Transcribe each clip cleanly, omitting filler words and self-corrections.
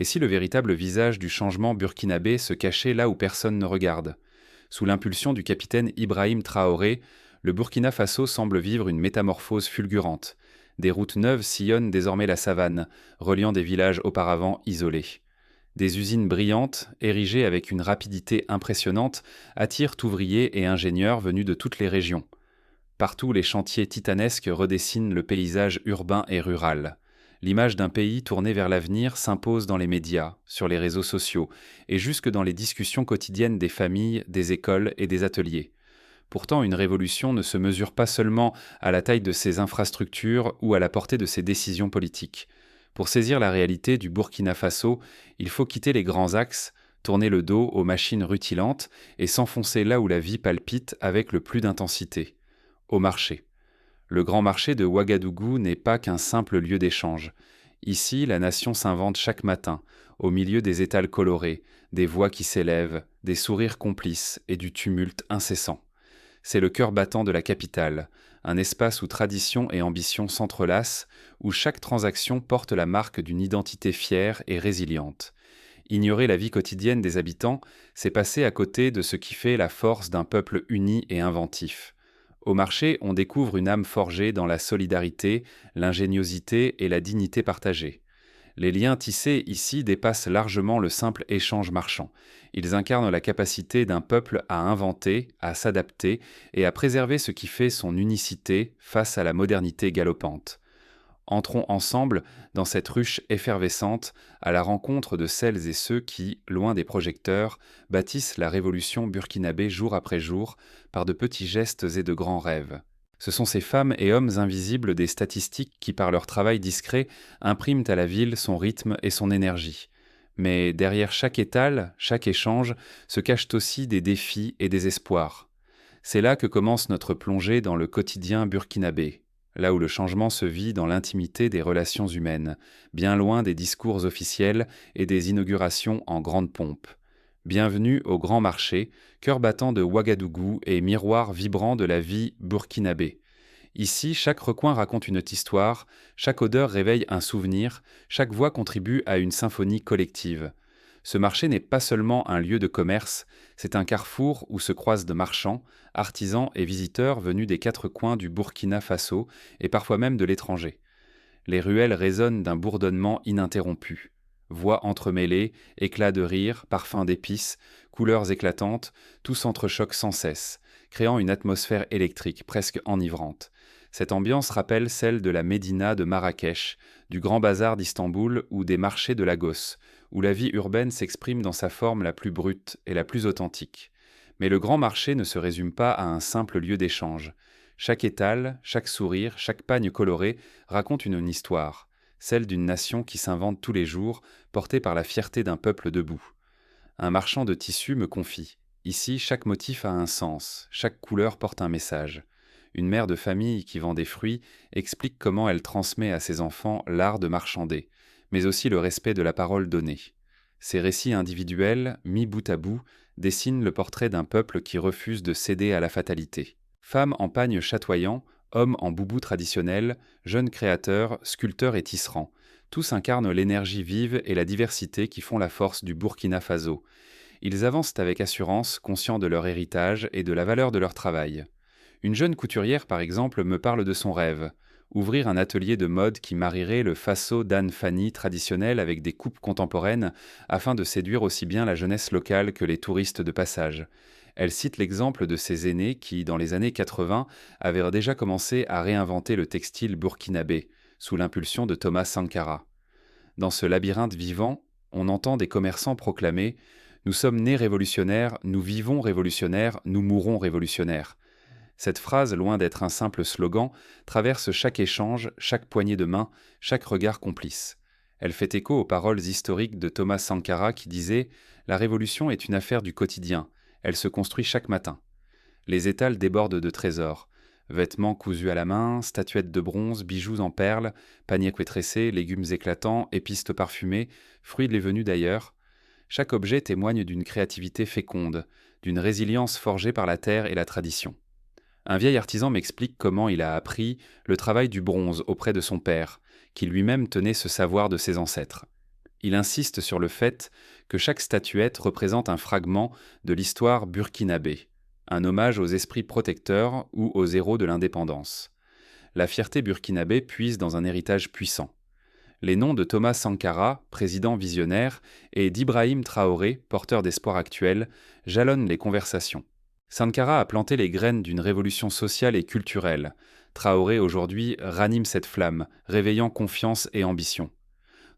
Et si le véritable visage du changement burkinabé se cachait là où personne ne regarde? Sous l'impulsion du capitaine Ibrahim Traoré, le Burkina Faso semble vivre une métamorphose fulgurante. Des routes neuves sillonnent désormais la savane, reliant des villages auparavant isolés. Des usines brillantes, érigées avec une rapidité impressionnante, attirent ouvriers et ingénieurs venus de toutes les régions. Partout, les chantiers titanesques redessinent le paysage urbain et rural. L'image d'un pays tourné vers l'avenir s'impose dans les médias, sur les réseaux sociaux et jusque dans les discussions quotidiennes des familles, des écoles et des ateliers. Pourtant, une révolution ne se mesure pas seulement à la taille de ses infrastructures ou à la portée de ses décisions politiques. Pour saisir la réalité du Burkina Faso, il faut quitter les grands axes, tourner le dos aux machines rutilantes et s'enfoncer là où la vie palpite avec le plus d'intensité, au marché. Le grand marché de Ouagadougou n'est pas qu'un simple lieu d'échange. Ici, la nation s'invente chaque matin, au milieu des étals colorés, des voix qui s'élèvent, des sourires complices et du tumulte incessant. C'est le cœur battant de la capitale, un espace où tradition et ambition s'entrelacent, où chaque transaction porte la marque d'une identité fière et résiliente. Ignorer la vie quotidienne des habitants, c'est passer à côté de ce qui fait la force d'un peuple uni et inventif. Au marché, on découvre une âme forgée dans la solidarité, l'ingéniosité et la dignité partagée. Les liens tissés ici dépassent largement le simple échange marchand. Ils incarnent la capacité d'un peuple à inventer, à s'adapter et à préserver ce qui fait son unicité face à la modernité galopante. Entrons ensemble dans cette ruche effervescente à la rencontre de celles et ceux qui, loin des projecteurs, bâtissent la révolution burkinabé jour après jour par de petits gestes et de grands rêves. Ce sont ces femmes et hommes invisibles des statistiques qui, par leur travail discret, impriment à la ville son rythme et son énergie. Mais derrière chaque étal, chaque échange, se cachent aussi des défis et des espoirs. C'est là que commence notre plongée dans le quotidien burkinabé, là où le changement se vit dans l'intimité des relations humaines, bien loin des discours officiels et des inaugurations en grande pompe. Bienvenue au Grand Marché, cœur battant de Ouagadougou et miroir vibrant de la vie burkinabé. Ici, chaque recoin raconte une histoire, chaque odeur réveille un souvenir, chaque voix contribue à une symphonie collective. Ce marché n'est pas seulement un lieu de commerce, c'est un carrefour où se croisent de marchands, artisans et visiteurs venus des quatre coins du Burkina Faso et parfois même de l'étranger. Les ruelles résonnent d'un bourdonnement ininterrompu. Voix entremêlées, éclats de rire, parfums d'épices, couleurs éclatantes, tout s'entrechoque sans cesse, créant une atmosphère électrique presque enivrante. Cette ambiance rappelle celle de la Médina de Marrakech, du Grand Bazar d'Istanbul ou des marchés de Lagos, où la vie urbaine s'exprime dans sa forme la plus brute et la plus authentique. Mais le Grand Marché ne se résume pas à un simple lieu d'échange. Chaque étal, chaque sourire, chaque pagne coloré raconte une histoire, celle d'une nation qui s'invente tous les jours, portée par la fierté d'un peuple debout. Un marchand de tissus me confie: ici, chaque motif a un sens, chaque couleur porte un message. Une mère de famille qui vend des fruits explique comment elle transmet à ses enfants l'art de marchander, mais aussi le respect de la parole donnée. Ces récits individuels, mis bout à bout, dessinent le portrait d'un peuple qui refuse de céder à la fatalité. Femmes en pagne chatoyant, hommes en boubou traditionnel, jeunes créateurs, sculpteurs et tisserands, tous incarnent l'énergie vive et la diversité qui font la force du Burkina Faso. Ils avancent avec assurance, conscients de leur héritage et de la valeur de leur travail. Une jeune couturière, par exemple, me parle de son rêve: ouvrir un atelier de mode qui marierait le faso d'Anne Fanny traditionnel avec des coupes contemporaines afin de séduire aussi bien la jeunesse locale que les touristes de passage. Elle cite l'exemple de ses aînés qui, dans les années 80, avaient déjà commencé à réinventer le textile burkinabé, sous l'impulsion de Thomas Sankara. Dans ce labyrinthe vivant, on entend des commerçants proclamer: nous sommes nés révolutionnaires, nous vivons révolutionnaires, nous mourrons révolutionnaires. Cette phrase, loin d'être un simple slogan, traverse chaque échange, chaque poignée de main, chaque regard complice. Elle fait écho aux paroles historiques de Thomas Sankara qui disait: la révolution est une affaire du quotidien, elle se construit chaque matin. Les étals débordent de trésors. Vêtements cousus à la main, statuettes de bronze, bijoux en perles, paniers tressés, légumes éclatants, épices parfumées, fruits les venus d'ailleurs. Chaque objet témoigne d'une créativité féconde, d'une résilience forgée par la terre et la tradition. Un vieil artisan m'explique comment il a appris le travail du bronze auprès de son père, qui lui-même tenait ce savoir de ses ancêtres. Il insiste sur le fait que chaque statuette représente un fragment de l'histoire burkinabé, un hommage aux esprits protecteurs ou aux héros de l'indépendance. La fierté burkinabé puise dans un héritage puissant. Les noms de Thomas Sankara, président visionnaire, et d'Ibrahim Traoré, porteur d'espoir actuel, jalonnent les conversations. Sankara a planté les graines d'une révolution sociale et culturelle. Traoré, aujourd'hui, ranime cette flamme, réveillant confiance et ambition.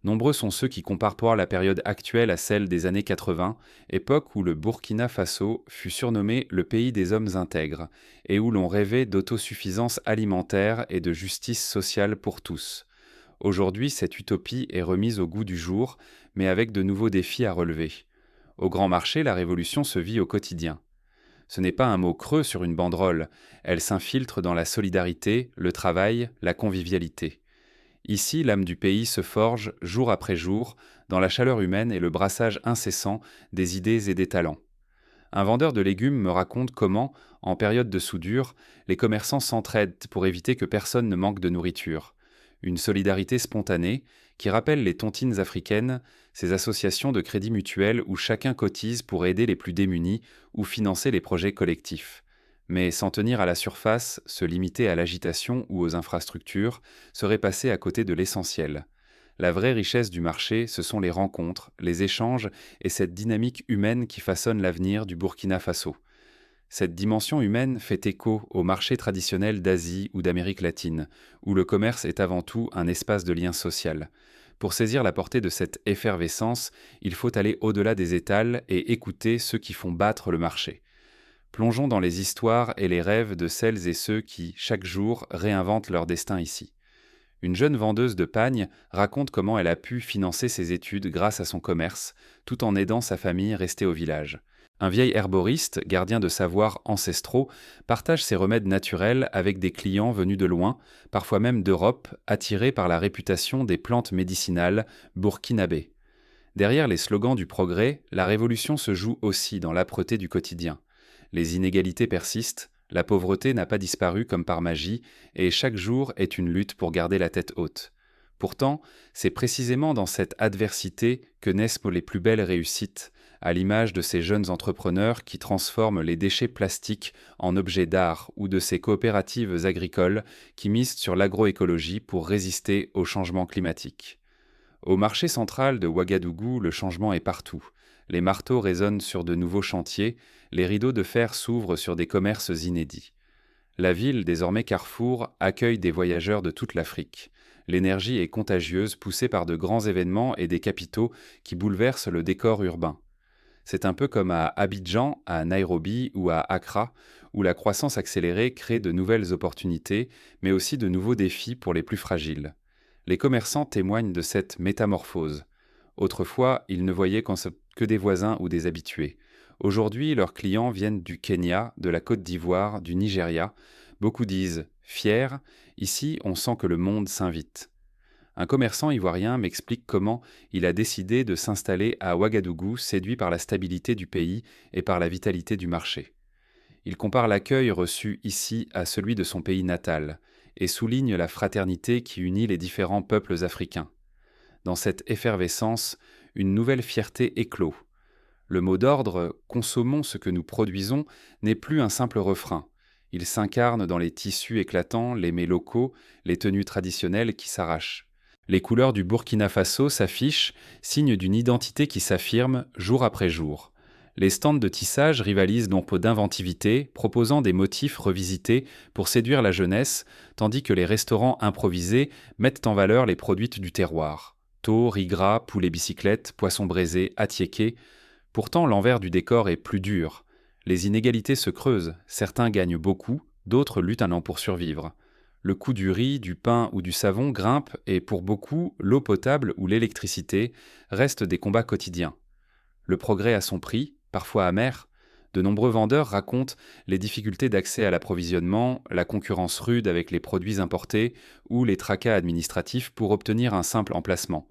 Nombreux sont ceux qui comparent la période actuelle à celle des années 80, époque où le Burkina Faso fut surnommé le pays des hommes intègres, et où l'on rêvait d'autosuffisance alimentaire et de justice sociale pour tous. Aujourd'hui, cette utopie est remise au goût du jour, mais avec de nouveaux défis à relever. Au grand marché, la révolution se vit au quotidien. Ce n'est pas un mot creux sur une banderole, elle s'infiltre dans la solidarité, le travail, la convivialité. Ici, l'âme du pays se forge jour après jour dans la chaleur humaine et le brassage incessant des idées et des talents. Un vendeur de légumes me raconte comment, en période de soudure, les commerçants s'entraident pour éviter que personne ne manque de nourriture. Une solidarité spontanée qui rappelle les tontines africaines, ces associations de crédit mutuel où chacun cotise pour aider les plus démunis ou financer les projets collectifs. Mais s'en tenir à la surface, se limiter à l'agitation ou aux infrastructures, serait passer à côté de l'essentiel. La vraie richesse du marché, ce sont les rencontres, les échanges et cette dynamique humaine qui façonne l'avenir du Burkina Faso. Cette dimension humaine fait écho au marché traditionnel d'Asie ou d'Amérique latine, où le commerce est avant tout un espace de lien social. Pour saisir la portée de cette effervescence, il faut aller au-delà des étals et écouter ceux qui font battre le marché. Plongeons dans les histoires et les rêves de celles et ceux qui, chaque jour, réinventent leur destin ici. Une jeune vendeuse de pagnes raconte comment elle a pu financer ses études grâce à son commerce, tout en aidant sa famille restée au village. Un vieil herboriste, gardien de savoirs ancestraux, partage ses remèdes naturels avec des clients venus de loin, parfois même d'Europe, attirés par la réputation des plantes médicinales burkinabées. Derrière les slogans du progrès, la révolution se joue aussi dans l'âpreté du quotidien. Les inégalités persistent, la pauvreté n'a pas disparu comme par magie, et chaque jour est une lutte pour garder la tête haute. Pourtant, c'est précisément dans cette adversité que naissent les plus belles réussites, à l'image de ces jeunes entrepreneurs qui transforment les déchets plastiques en objets d'art ou de ces coopératives agricoles qui misent sur l'agroécologie pour résister au changement climatique. Au marché central de Ouagadougou, le changement est partout. Les marteaux résonnent sur de nouveaux chantiers, les rideaux de fer s'ouvrent sur des commerces inédits. La ville, désormais carrefour, accueille des voyageurs de toute l'Afrique. L'énergie est contagieuse, poussée par de grands événements et des capitaux qui bouleversent le décor urbain. C'est un peu comme à Abidjan, à Nairobi ou à Accra, où la croissance accélérée crée de nouvelles opportunités, mais aussi de nouveaux défis pour les plus fragiles. Les commerçants témoignent de cette métamorphose. Autrefois, ils ne voyaient que des voisins ou des habitués. Aujourd'hui, leurs clients viennent du Kenya, de la Côte d'Ivoire, du Nigeria. Beaucoup disent « fiers », ici on sent que le monde s'invite. Un commerçant ivoirien m'explique comment il a décidé de s'installer à Ouagadougou, séduit par la stabilité du pays et par la vitalité du marché. Il compare l'accueil reçu ici à celui de son pays natal et souligne la fraternité qui unit les différents peuples africains. Dans cette effervescence, une nouvelle fierté éclot. Le mot d'ordre « consommons ce que nous produisons » n'est plus un simple refrain. Il s'incarne dans les tissus éclatants, les mets locaux, les tenues traditionnelles qui s'arrachent. Les couleurs du Burkina Faso s'affichent, signe d'une identité qui s'affirme jour après jour. Les stands de tissage rivalisent donc d'inventivité, proposant des motifs revisités pour séduire la jeunesse, tandis que les restaurants improvisés mettent en valeur les produits du terroir. Thau, riz gras, poulet bicyclette, poisson braisé, attiéké. Pourtant, l'envers du décor est plus dur. Les inégalités se creusent, certains gagnent beaucoup, d'autres luttent un an pour survivre. Le coût du riz, du pain ou du savon grimpe et pour beaucoup, l'eau potable ou l'électricité restent des combats quotidiens. Le progrès a son prix, parfois amer. De nombreux vendeurs racontent les difficultés d'accès à l'approvisionnement, la concurrence rude avec les produits importés ou les tracas administratifs pour obtenir un simple emplacement.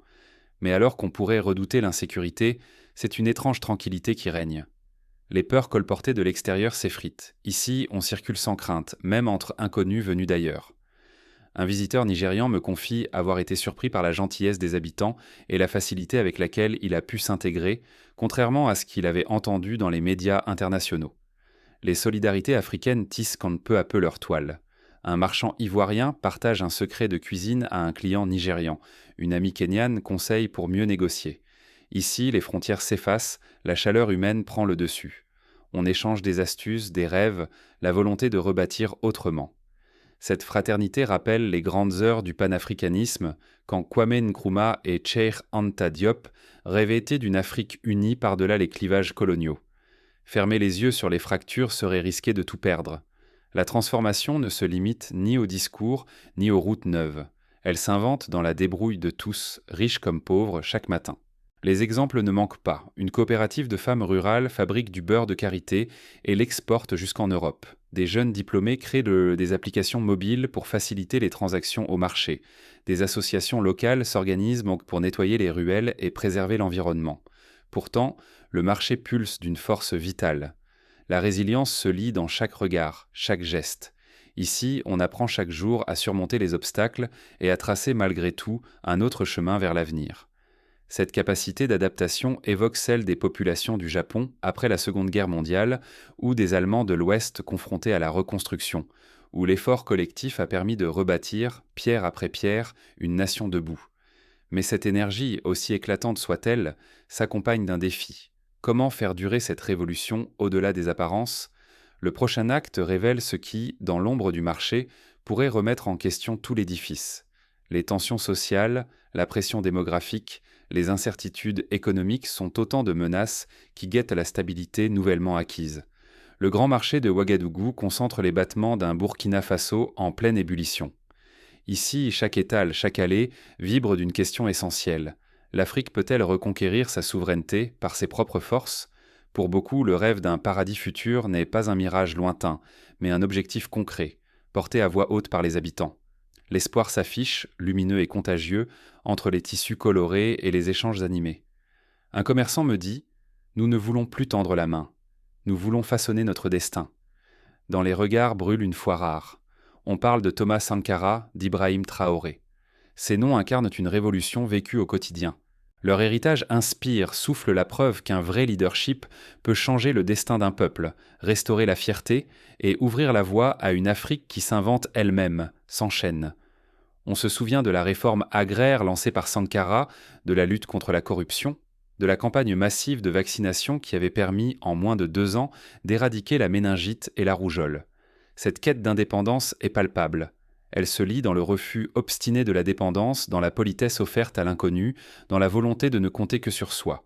Mais alors qu'on pourrait redouter l'insécurité, c'est une étrange tranquillité qui règne. Les peurs colportées de l'extérieur s'effritent. Ici, on circule sans crainte, même entre inconnus venus d'ailleurs. Un visiteur nigérian me confie avoir été surpris par la gentillesse des habitants et la facilité avec laquelle il a pu s'intégrer, contrairement à ce qu'il avait entendu dans les médias internationaux. Les solidarités africaines tissent peu à peu leur toile. Un marchand ivoirien partage un secret de cuisine à un client nigérian. Une amie kenyane conseille pour mieux négocier. Ici, les frontières s'effacent, la chaleur humaine prend le dessus. On échange des astuces, des rêves, la volonté de rebâtir autrement. Cette fraternité rappelle les grandes heures du panafricanisme, quand Kwame Nkrumah et Cheikh Anta Diop rêvaient d'une Afrique unie par-delà les clivages coloniaux. Fermer les yeux sur les fractures serait risquer de tout perdre. La transformation ne se limite ni au discours, ni aux routes neuves. Elle s'invente dans la débrouille de tous, riches comme pauvres, chaque matin. Les exemples ne manquent pas. Une coopérative de femmes rurales fabrique du beurre de karité et l'exporte jusqu'en Europe. Des jeunes diplômés créent des applications mobiles pour faciliter les transactions au marché. Des associations locales s'organisent pour nettoyer les ruelles et préserver l'environnement. Pourtant, le marché pulse d'une force vitale. La résilience se lit dans chaque regard, chaque geste. Ici, on apprend chaque jour à surmonter les obstacles et à tracer malgré tout un autre chemin vers l'avenir. Cette capacité d'adaptation évoque celle des populations du Japon après la Seconde Guerre mondiale ou des Allemands de l'Ouest confrontés à la reconstruction, où l'effort collectif a permis de rebâtir, pierre après pierre, une nation debout. Mais cette énergie, aussi éclatante soit-elle, s'accompagne d'un défi. Comment faire durer cette révolution au-delà des apparences ? Le prochain acte révèle ce qui, dans l'ombre du marché, pourrait remettre en question tout l'édifice. Les tensions sociales, la pression démographique, les incertitudes économiques sont autant de menaces qui guettent la stabilité nouvellement acquise. Le grand marché de Ouagadougou concentre les battements d'un Burkina Faso en pleine ébullition. Ici, chaque étal, chaque allée vibre d'une question essentielle. L'Afrique peut-elle reconquérir sa souveraineté par ses propres forces ? Pour beaucoup, le rêve d'un paradis futur n'est pas un mirage lointain, mais un objectif concret, porté à voix haute par les habitants. L'espoir s'affiche, lumineux et contagieux, entre les tissus colorés et les échanges animés. Un commerçant me dit « Nous ne voulons plus tendre la main. Nous voulons façonner notre destin. » Dans les regards brûle une foi rare. On parle de Thomas Sankara, d'Ibrahim Traoré. Ces noms incarnent une révolution vécue au quotidien. Leur héritage inspire, souffle la preuve qu'un vrai leadership peut changer le destin d'un peuple, restaurer la fierté et ouvrir la voie à une Afrique qui s'invente elle-même, s'enchaîne. On se souvient de la réforme agraire lancée par Sankara, de la lutte contre la corruption, de la campagne massive de vaccination qui avait permis, en moins de 2 ans, d'éradiquer la méningite et la rougeole. Cette quête d'indépendance est palpable. Elle se lit dans le refus obstiné de la dépendance, dans la politesse offerte à l'inconnu, dans la volonté de ne compter que sur soi.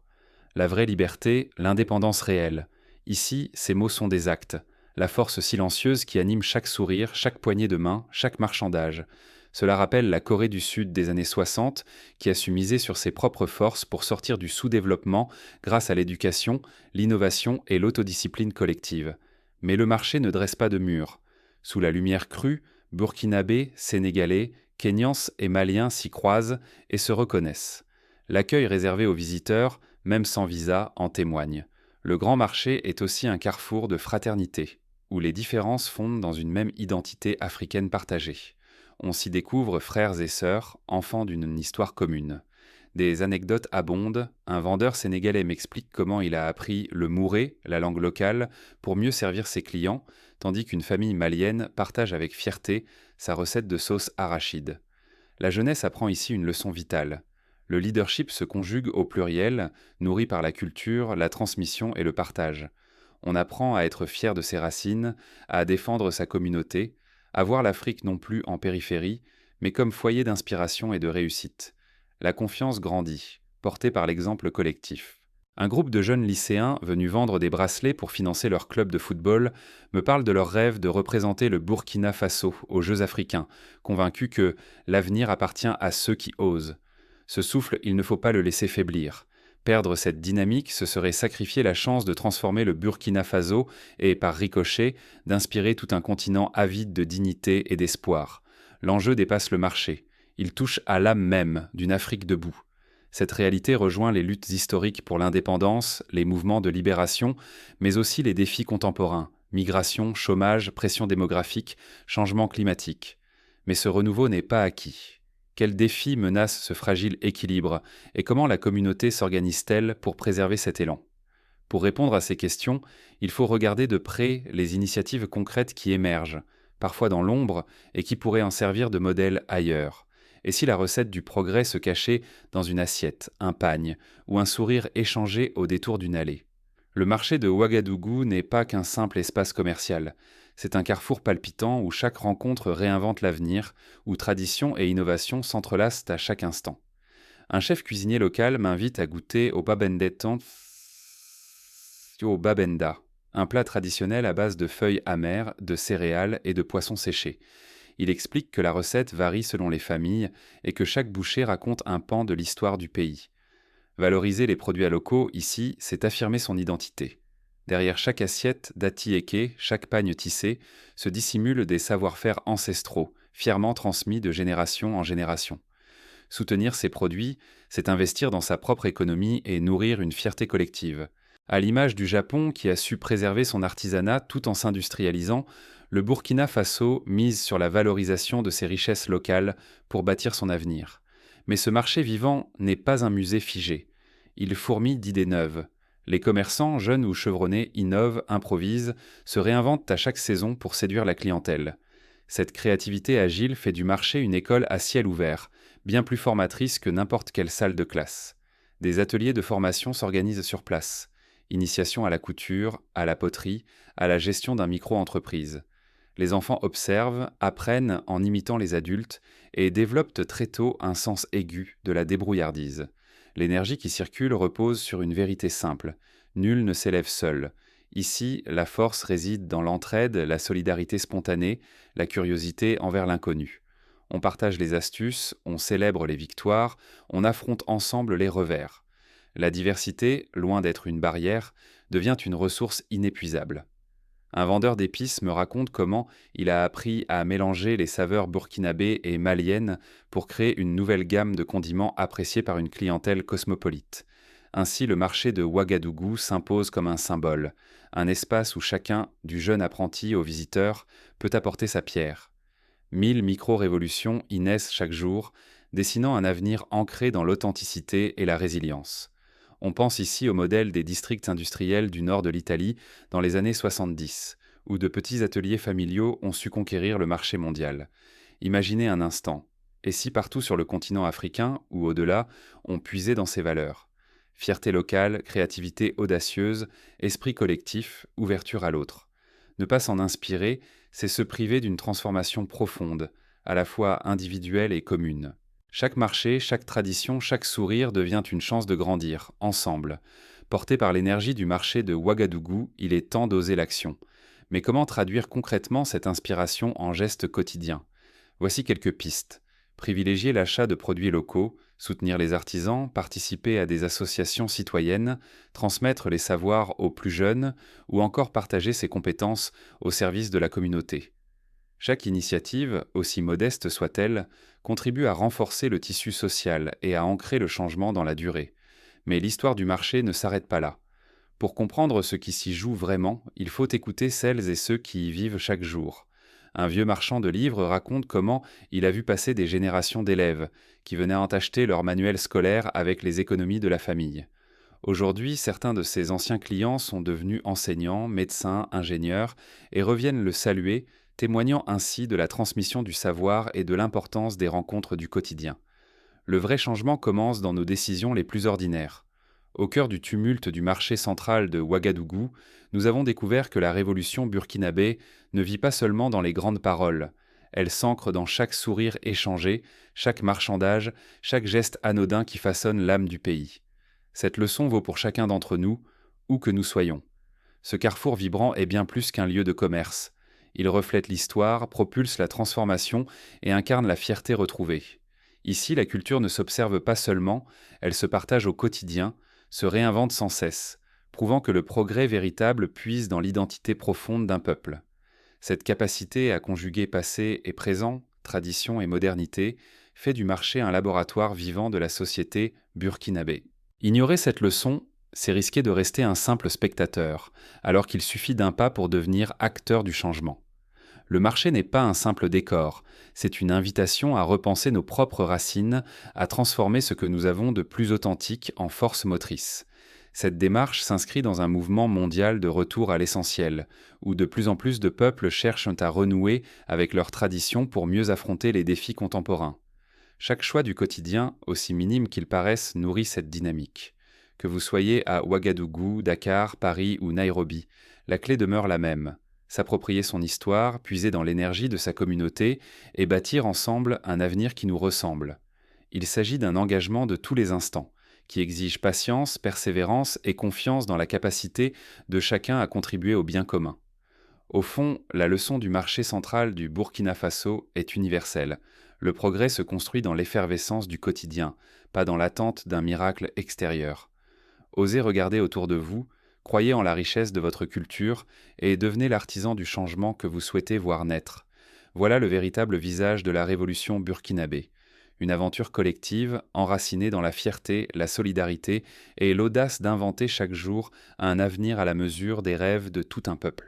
La vraie liberté, l'indépendance réelle. Ici, ces mots sont des actes, la force silencieuse qui anime chaque sourire, chaque poignée de main, chaque marchandage. Cela rappelle la Corée du Sud des années 60, qui a su miser sur ses propres forces pour sortir du sous-développement grâce à l'éducation, l'innovation et l'autodiscipline collective. Mais le marché ne dresse pas de mur. Sous la lumière crue, Burkinabés, Sénégalais, Kenyans et Maliens s'y croisent et se reconnaissent. L'accueil réservé aux visiteurs, même sans visa, en témoigne. Le grand marché est aussi un carrefour de fraternité, où les différences fondent dans une même identité africaine partagée. On s'y découvre frères et sœurs, enfants d'une histoire commune. Des anecdotes abondent. Un vendeur sénégalais m'explique comment il a appris le mouré, la langue locale, pour mieux servir ses clients, tandis qu'une famille malienne partage avec fierté sa recette de sauce arachide. La jeunesse apprend ici une leçon vitale. Le leadership se conjugue au pluriel, nourri par la culture, la transmission et le partage. On apprend à être fier de ses racines, à défendre sa communauté, à voir l'Afrique non plus en périphérie, mais comme foyer d'inspiration et de réussite. La confiance grandit, portée par l'exemple collectif. Un groupe de jeunes lycéens venus vendre des bracelets pour financer leur club de football me parle de leur rêve de représenter le Burkina Faso aux Jeux africains, convaincus que l'avenir appartient à ceux qui osent. Ce souffle, il ne faut pas le laisser faiblir. Perdre cette dynamique, ce serait sacrifier la chance de transformer le Burkina Faso et, par ricochet, d'inspirer tout un continent avide de dignité et d'espoir. L'enjeu dépasse le marché. Il touche à l'âme même d'une Afrique debout. Cette réalité rejoint les luttes historiques pour l'indépendance, les mouvements de libération, mais aussi les défis contemporains, migration, chômage, pression démographique, changement climatique. Mais ce renouveau n'est pas acquis. Quels défis menacent ce fragile équilibre et comment la communauté s'organise-t-elle pour préserver cet élan? Pour répondre à ces questions, il faut regarder de près les initiatives concrètes qui émergent, parfois dans l'ombre, et qui pourraient en servir de modèle ailleurs. Et si la recette du progrès se cachait dans une assiette, un pagne, ou un sourire échangé au détour d'une allée? Le marché de Ouagadougou n'est pas qu'un simple espace commercial. C'est un carrefour palpitant où chaque rencontre réinvente l'avenir, où tradition et innovation s'entrelacent à chaque instant. Un chef cuisinier local m'invite à goûter au babenda, un plat traditionnel à base de feuilles amères, de céréales et de poissons séchés. Il explique que la recette varie selon les familles et que chaque bouchée raconte un pan de l'histoire du pays. Valoriser les produits locaux, ici, c'est affirmer son identité. Derrière chaque assiette d'atiéké, chaque pagne tissé, se dissimulent des savoir-faire ancestraux, fièrement transmis de génération en génération. Soutenir ces produits, c'est investir dans sa propre économie et nourrir une fierté collective. À l'image du Japon qui a su préserver son artisanat tout en s'industrialisant, le Burkina Faso mise sur la valorisation de ses richesses locales pour bâtir son avenir. Mais ce marché vivant n'est pas un musée figé. Il fourmille d'idées neuves. Les commerçants, jeunes ou chevronnés, innovent, improvisent, se réinventent à chaque saison pour séduire la clientèle. Cette créativité agile fait du marché une école à ciel ouvert, bien plus formatrice que n'importe quelle salle de classe. Des ateliers de formation s'organisent sur place. Initiation à la couture, à la poterie, à la gestion d'un micro-entreprise. Les enfants observent, apprennent en imitant les adultes et développent très tôt un sens aigu de la débrouillardise. L'énergie qui circule repose sur une vérité simple. Nul ne s'élève seul. Ici, la force réside dans l'entraide, la solidarité spontanée, la curiosité envers l'inconnu. On partage les astuces, on célèbre les victoires, on affronte ensemble les revers. La diversité, loin d'être une barrière, devient une ressource inépuisable. Un vendeur d'épices me raconte comment il a appris à mélanger les saveurs burkinabées et maliennes pour créer une nouvelle gamme de condiments appréciés par une clientèle cosmopolite. Ainsi, le marché de Ouagadougou s'impose comme un symbole, un espace où chacun, du jeune apprenti au visiteur, peut apporter sa pierre. 1000 micro-révolutions y naissent chaque jour, dessinant un avenir ancré dans l'authenticité et la résilience. On pense ici au modèle des districts industriels du nord de l'Italie dans les années 70, où de petits ateliers familiaux ont su conquérir le marché mondial. Imaginez un instant, et si partout sur le continent africain, ou au-delà, on puisait dans ces valeurs? Fierté locale, créativité audacieuse, esprit collectif, ouverture à l'autre. Ne pas s'en inspirer, c'est se priver d'une transformation profonde, à la fois individuelle et commune. Chaque marché, chaque tradition, chaque sourire devient une chance de grandir, ensemble. Porté par l'énergie du marché de Ouagadougou, il est temps d'oser l'action. Mais comment traduire concrètement cette inspiration en gestes quotidiens? Voici quelques pistes. Privilégier l'achat de produits locaux, soutenir les artisans, participer à des associations citoyennes, transmettre les savoirs aux plus jeunes ou encore partager ses compétences au service de la communauté. Chaque initiative, aussi modeste soit-elle, contribue à renforcer le tissu social et à ancrer le changement dans la durée. Mais l'histoire du marché ne s'arrête pas là. Pour comprendre ce qui s'y joue vraiment, il faut écouter celles et ceux qui y vivent chaque jour. Un vieux marchand de livres raconte comment il a vu passer des générations d'élèves qui venaient en acheter leur manuel scolaire avec les économies de la famille. Aujourd'hui, certains de ces anciens clients sont devenus enseignants, médecins, ingénieurs et reviennent le saluer, témoignant ainsi de la transmission du savoir et de l'importance des rencontres du quotidien. Le vrai changement commence dans nos décisions les plus ordinaires. Au cœur du tumulte du marché central de Ouagadougou, nous avons découvert que la révolution burkinabé ne vit pas seulement dans les grandes paroles. Elle s'ancre dans chaque sourire échangé, chaque marchandage, chaque geste anodin qui façonne l'âme du pays. Cette leçon vaut pour chacun d'entre nous, où que nous soyons. Ce carrefour vibrant est bien plus qu'un lieu de commerce. Il reflète l'histoire, propulse la transformation et incarne la fierté retrouvée. Ici, la culture ne s'observe pas seulement, elle se partage au quotidien, se réinvente sans cesse, prouvant que le progrès véritable puise dans l'identité profonde d'un peuple. Cette capacité à conjuguer passé et présent, tradition et modernité, fait du marché un laboratoire vivant de la société burkinabé. Ignorer cette leçon, c'est risquer de rester un simple spectateur, alors qu'il suffit d'un pas pour devenir acteur du changement. Le marché n'est pas un simple décor, c'est une invitation à repenser nos propres racines, à transformer ce que nous avons de plus authentique en force motrice. Cette démarche s'inscrit dans un mouvement mondial de retour à l'essentiel, où de plus en plus de peuples cherchent à renouer avec leurs traditions pour mieux affronter les défis contemporains. Chaque choix du quotidien, aussi minime qu'il paraisse, nourrit cette dynamique. Que vous soyez à Ouagadougou, Dakar, Paris ou Nairobi, la clé demeure la même. S'approprier son histoire, puiser dans l'énergie de sa communauté et bâtir ensemble un avenir qui nous ressemble. Il s'agit d'un engagement de tous les instants, qui exige patience, persévérance et confiance dans la capacité de chacun à contribuer au bien commun. Au fond, la leçon du marché central du Burkina Faso est universelle. Le progrès se construit dans l'effervescence du quotidien, pas dans l'attente d'un miracle extérieur. Osez regarder autour de vous, croyez en la richesse de votre culture et devenez l'artisan du changement que vous souhaitez voir naître. Voilà le véritable visage de la révolution burkinabé. Une aventure collective enracinée dans la fierté, la solidarité et l'audace d'inventer chaque jour un avenir à la mesure des rêves de tout un peuple.